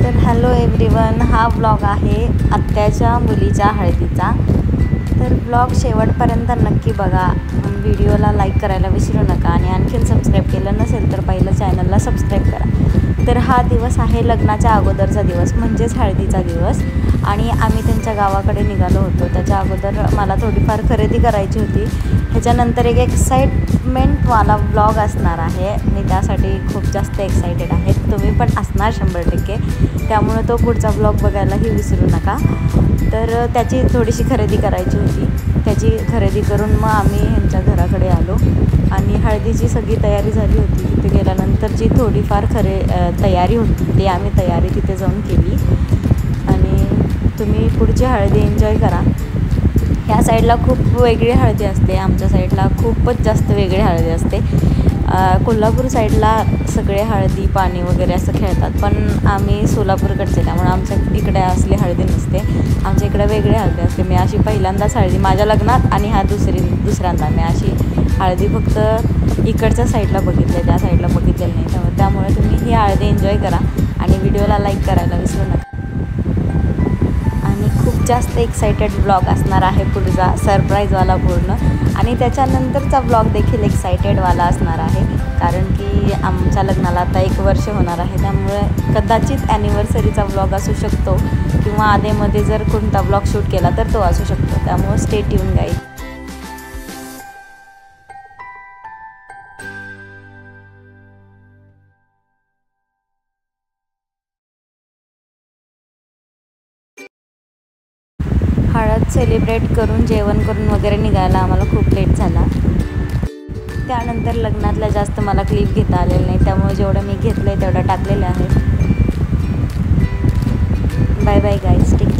तर hello everyone, हा blog आहे आत्याच्या मुलीच्या हळदीचा। तर ब्लॉग शेवटपर्यंत नक्की बघा, व्हिडिओला लाईक करायला विसरू नका आणि आणखीन सबस्क्राईब केलं नसेल तर पहिलं चॅनलला सबस्क्राईब करा। तर हा दिवस आहे लग्नाच्या अगोदरचा दिवस, म्हणजेच हळदीचा दिवस। आणि आम्ही त्यांच्या गावाकडे निघालो होतो। त्याच्या अगोदर मला थोडीफार खरेदी करायची होती। ह्याच्यानंतर एक एक्साइटमेंटवाला ब्लॉग असणार आहे, मी त्यासाठी खूप जास्त एक्साइटेड आहे। तुम्ही पण असणार 100%, त्यामुळे तो पुढचा ब्लॉग बघायलाही विसरू नका। तर त्याची थोडीशी खरेदी करायची होती, त्याची खरेदी करून मग आम्ही ह्यांच्या घराकडे आलो आणि हळदीची सगळी तयारी झाली होती। तिथे गेल्यानंतर जी थोडीफार तयारी होती ती आम्ही तयारी तिथे जाऊन केली आणि तुम्ही पुढची हळदी एन्जॉय करा। ह्या साईडला खूप वेगळी हळदी असते, आमच्या साईडला खूपच जास्त वेगळी हळदी असते। कोल्हापूर साईडला सगळे हळदी पाणी वगैरे असं खेळतात, पण आम्ही सोलापूरकडचे त्यामुळे आमच्या इकडे असली हळदी नसते। आमच्या इकडे वेगळी हळदी असते। मी अशी पहिल्यांदाच हळदी माझ्या लग्नात आणि हा दुसऱ्यांदा मी अशी हळदी फक्त इकडच्या साईडला बघितले, त्या साईडला बघितलेलं नाही। त्यामुळे तुम्ही ही हळदी एन्जॉय करा आणि व्हिडिओला लाईक करायला विसरू नका। आणि खूप जास्त एक्साइटेड ब्लॉग असणार आहे पुढचा, सरप्राईजवाला पूर्ण। आणि त्याच्यानंतरचा ब्लॉग देखील एक्साइटेडवाला असणार आहे, कारण की आमच्या लग्नाला आता 1 वर्ष होणार आहे। त्यामुळे कदाचित ॲनिव्हर्सरीचा ब्लॉग असू शकतो किंवा आधेमध्ये जर कोणता ब्लॉग शूट केला तर तो असू शकतो। त्यामुळे स्टे ट्यून गाईज। हळद सेलिब्रेट करून जेवण करून वगैरे निघायला आम्हाला खूप लेट झाला। त्यानंतर लग्नातल्या जास्त मला क्लिप घेता आलेलं नाही, त्यामुळे जेवढं मी घेतलं आहे तेवढं टाकलेलं आहे। Bye bye guys, take care.